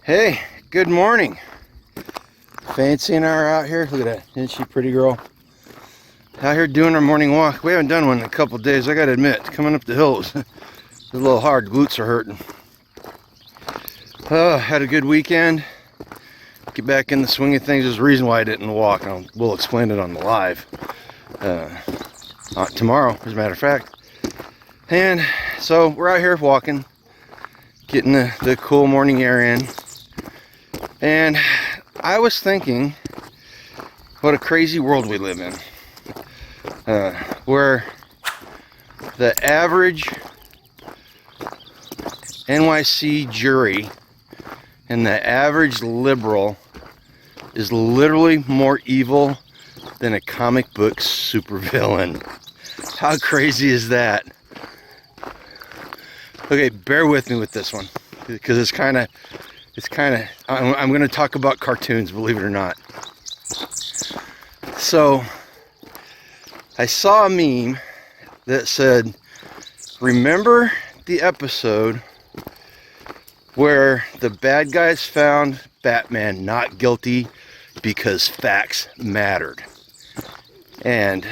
Hey, good morning. Fancy and I are out here. Look at that. Isn't she a pretty girl? Out here doing our morning walk. We haven't done one in a couple of days. I gotta admit, coming up the hills, it's a little hard. Glutes are hurting. Had a good weekend. Get back in the swing of things. There's a reason why I didn't walk. We'll explain it on the live tomorrow, as a matter of fact. And so we're out here walking, getting the cool morning air in. And I was thinking, what a crazy world we live in, where the average NYC jury and the average liberal is literally more evil than a comic book supervillain. How crazy is that? Okay, bear with me with this one, because it's kind of, I'm going to talk about cartoons, believe it or not. So, I saw a meme that said, remember the episode where the bad guys found Batman not guilty because facts mattered? And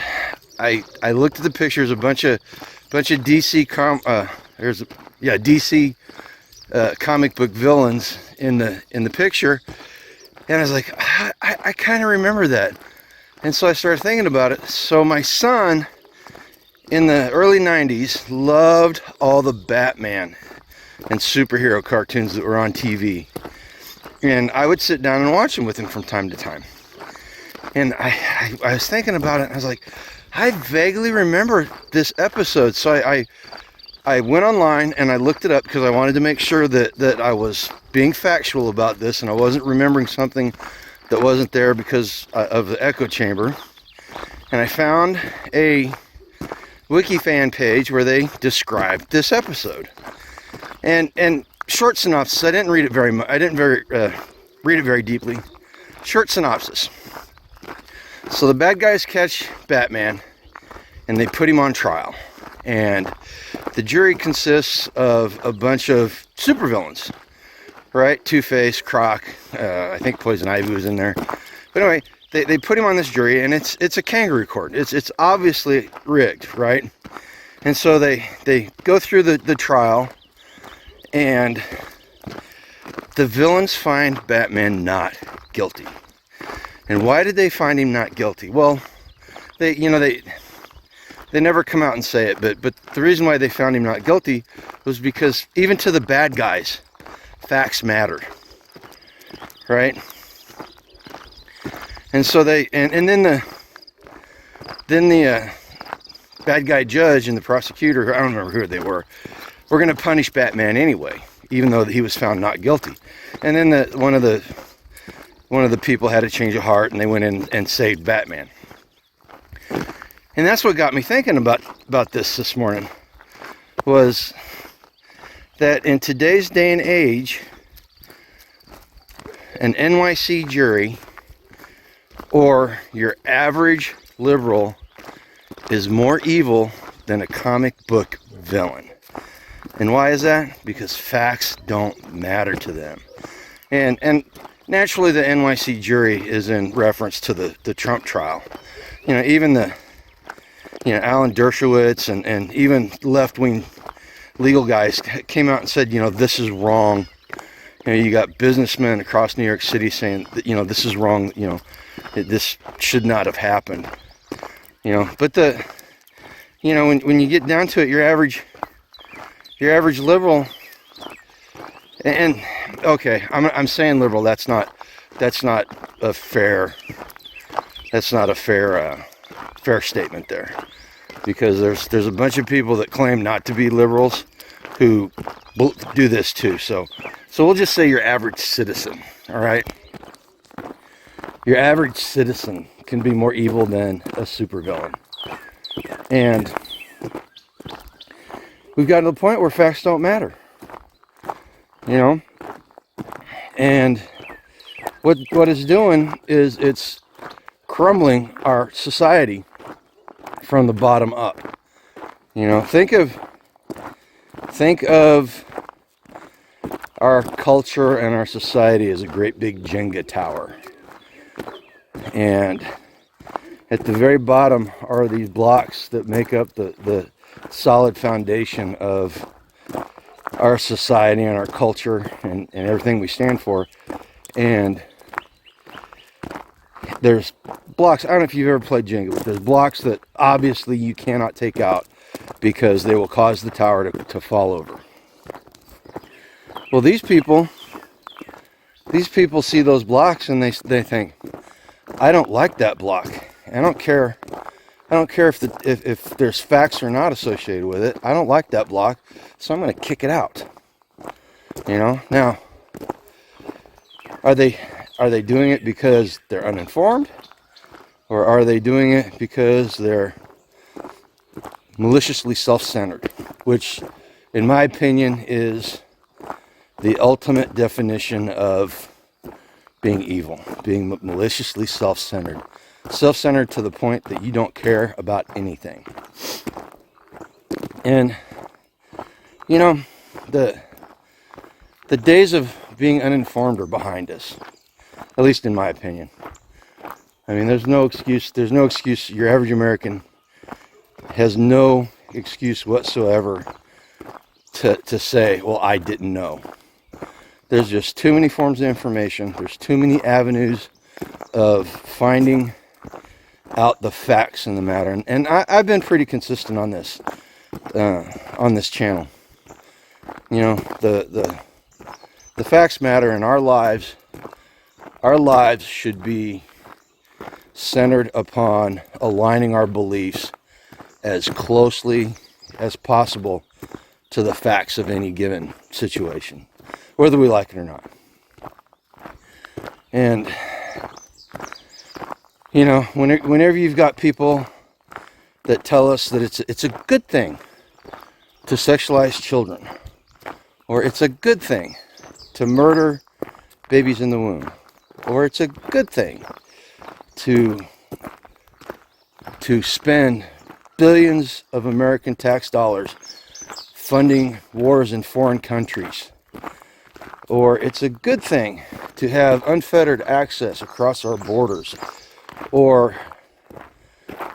I looked at the pictures, a bunch of DC DC comic book villains in the picture, and I was like, I kind of remember that. And so I started thinking about it. So my son in the early 90s loved all the Batman and superhero cartoons that were on TV, and I would sit down and watch them with him from time to time. And I was thinking about it, and I was like, I vaguely remember this episode. So I went online and I looked it up because I wanted to make sure that I was being factual about this and I wasn't remembering something that wasn't there because of the echo chamber. And I found a wiki fan page where they described this episode. And short synopsis. I didn't read it very much. I didn't read it very deeply. Short synopsis. So the bad guys catch Batman and they put him on trial. And the jury consists of a bunch of supervillains, right? Two-Face, Croc, I think Poison Ivy was in there. But anyway, they put him on this jury, and it's a kangaroo court. It's obviously rigged, right? And so they go through the trial, and the villains find Batman not guilty. And why did they find him not guilty? Well, they never come out and say it, but the reason why they found him not guilty was because even to the bad guys, facts mattered, right? And so then the bad guy judge and the prosecutor, I don't remember who they were going to punish Batman anyway, even though he was found not guilty. And then one of the people had a change of heart, and they went in and saved Batman. And that's what got me thinking about this morning, was that in today's day and age, an NYC jury or your average liberal is more evil than a comic book villain. And why is that? Because facts don't matter to them. And naturally the NYC jury is in reference to the Trump trial. Even Alan Dershowitz and even left-wing legal guys came out and said, this is wrong. You got businessmen across New York City saying that, this is wrong. This should not have happened. But when you get down to it, your average liberal, and okay, I'm saying liberal. That's not a fair. That's not a fair statement there, because there's a bunch of people that claim not to be liberals who do this too. So we'll just say your average citizen. All right, your average citizen can be more evil than a supervillain, and we've gotten to the point where facts don't matter. And what it's doing is it's crumbling our society from the bottom up. Think of our culture and our society is a great big Jenga tower. And at the very bottom are these blocks that make up the solid foundation of our society and our culture and everything we stand for. And there's blocks, I don't know if you've ever played Jenga, but there's blocks that obviously you cannot take out because they will cause the tower to fall over. Well, these people see those blocks and they think, I don't like that block. I don't care if there's facts or not associated with it. I don't like that block, so I'm going to kick it out. You know? Now, are they doing it because they're uninformed, or are they doing it because they're maliciously self-centered, which in my opinion is the ultimate definition of being evil, being maliciously self-centered. Self-centered to the point that you don't care about anything. And, you know, the days of being uninformed are behind us, at least in my opinion. I mean, there's no excuse. Your average American has no excuse whatsoever to say, well, I didn't know. There's just too many forms of information. There's too many avenues of finding out the facts in the matter. And I've been pretty consistent on this channel. You know, the facts matter in our lives. Our lives should be centered upon aligning our beliefs as closely as possible to the facts of any given situation, whether we like it or not. And, you know, whenever you've got people that tell us that it's a good thing to sexualize children, or it's a good thing to murder babies in the womb, or it's a good thing to spend billions of American tax dollars funding wars in foreign countries, or it's a good thing to have unfettered access across our borders, or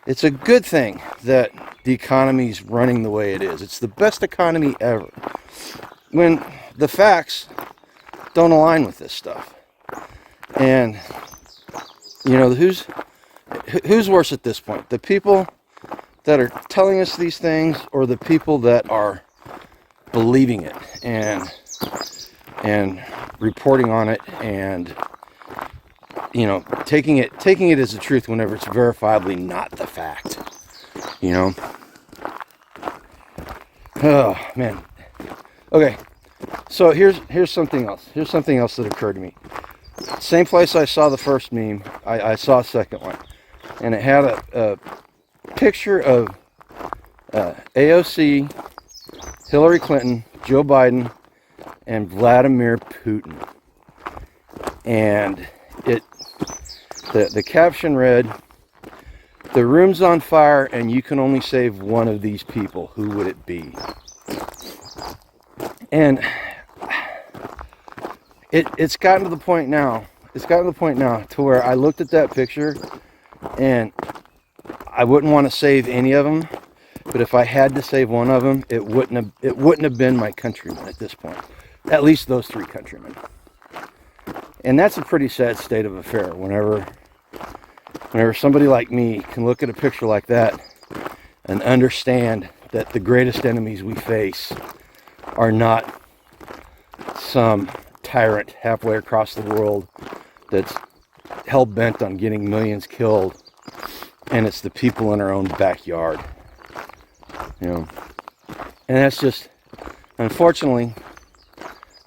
it's a good thing that the economy's running the way it is. It's the best economy ever. When the facts don't align with this stuff. And, you know, who's worse at this point? The people that are telling us these things, or the people that are believing it and reporting on it and, you know, taking it as the truth whenever it's verifiably not the fact, you know? Oh, man. Okay, so here's something else. Here's something else that occurred to me. Same place I saw the first meme, I saw a second one. And it had a picture of AOC, Hillary Clinton, Joe Biden, and Vladimir Putin. And the caption read, "The room's on fire and you can only save one of these people. Who would it be?" And it's gotten to the point now. It's gotten to the point now to where I looked at that picture and I wouldn't want to save any of them, but if I had to save one of them, it wouldn't have been my countrymen at this point. At least those three countrymen. And that's a pretty sad state of affair whenever somebody like me can look at a picture like that and understand that the greatest enemies we face are not some tyrant halfway across the world that's hell-bent on getting millions killed, and it's the people in our own backyard, you know. And that's just, unfortunately,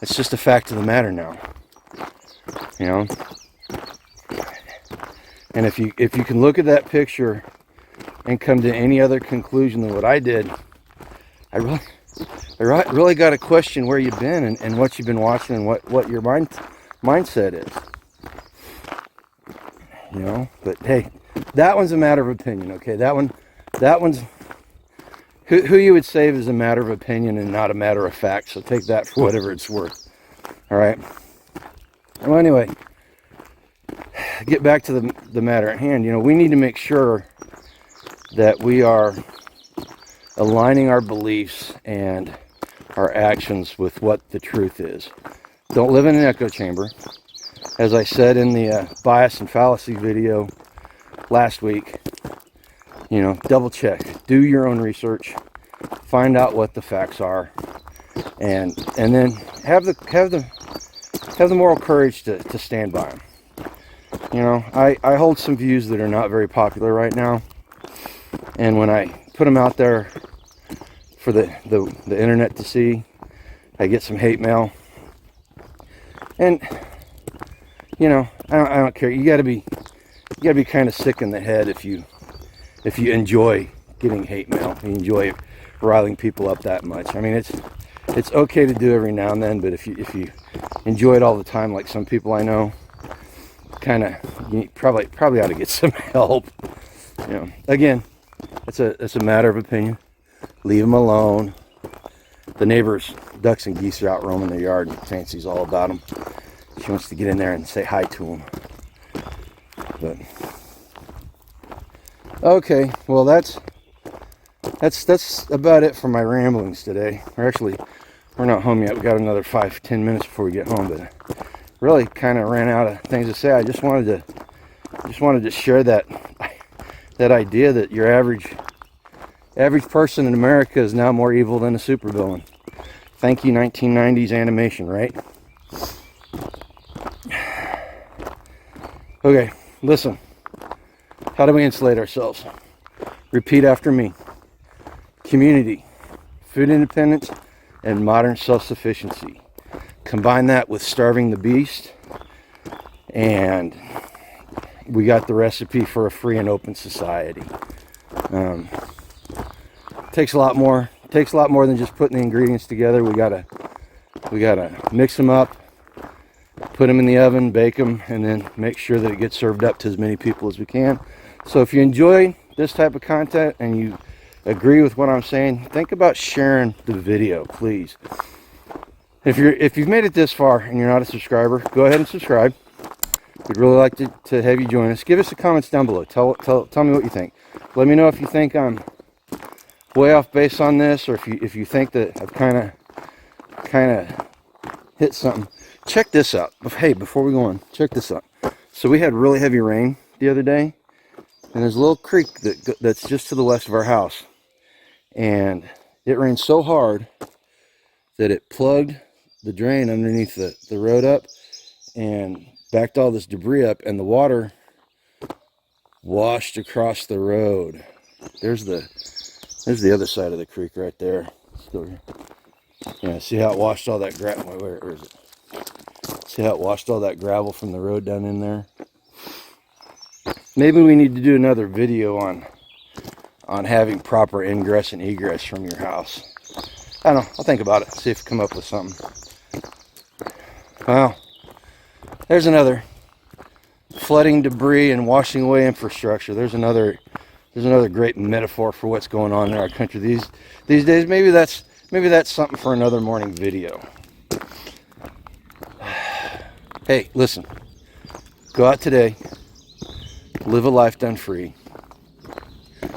it's just a fact of the matter now, you know. And if you can look at that picture and come to any other conclusion than what I did, I really got to question where you've been and what you've been watching and what your mindset is. You know, but hey, that one's a matter of opinion, okay? That one's who you would save is a matter of opinion and not a matter of fact. So take that for whatever it's worth. All right. Well, anyway, get back to the matter at hand. You know, we need to make sure that we are aligning our beliefs and our actions with what the truth is. Don't live in an echo chamber. As I said in the bias and fallacy video last week, you know, double check, do your own research, find out what the facts are, and then have the moral courage to stand by them. You know, I hold some views that are not very popular right now, and when I put them out there for the internet to see, I get some hate mail. And you know, I don't care. You gotta be kind of sick in the head if you enjoy getting hate mail. You enjoy riling people up that much. I mean, it's okay to do every now and then, but if you enjoy it all the time, like some people I know, you probably ought to get some help. You know, again, it's a matter of opinion. Leave them alone. The neighbor's ducks and geese are out roaming their yard, and Fancy's all about them. She wants to get in there and say hi to them. But okay, well that's about it for my ramblings today. We're not home yet. We got another 5-10 minutes before we get home, but really kind of ran out of things to say. I just wanted to share that idea that your average person in America is now more evil than a supervillain. Thank you, 1990s animation, right? Okay, listen. How do we insulate ourselves? Repeat after me. Community, food independence, and modern self-sufficiency. Combine that with starving the beast, and we got the recipe for a free and open society. Takes a lot more than just putting the ingredients together. We gotta mix them up, put them in the oven, bake them, and then make sure that it gets served up to as many people as we can. So if you enjoy this type of content and you agree with what I'm saying, think about sharing the video, please. If you've made it this far and you're not a subscriber, go ahead and subscribe. We'd really like to have you join us. Give us the comments down below. Tell me what you think. Let me know if you think I'm way off base on this, or if you think that I've kind of hit something. Check this out. Hey, before we go on, check this out. So we had really heavy rain the other day, and there's a little creek that's just to the west of our house, and it rained so hard that it plugged the drain underneath the road up and backed all this debris up, and the water washed across the road. There's the other side of the creek right there. Let's go here. Yeah, see how it washed all that gravel? Where is it? See how it washed all that gravel from the road down in there? Maybe we need to do another video on having proper ingress and egress from your house. I don't know. I'll think about it. See if I come up with something. Well, there's another flooding debris and washing away infrastructure. There's another great metaphor for what's going on in our country these days. Maybe that's something for another morning video. Hey, listen. Go out today. Live a life done free.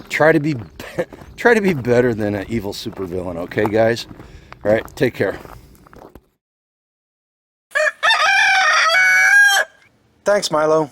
Try to be better than an evil supervillain, okay, guys? All right, take care. Thanks, Milo.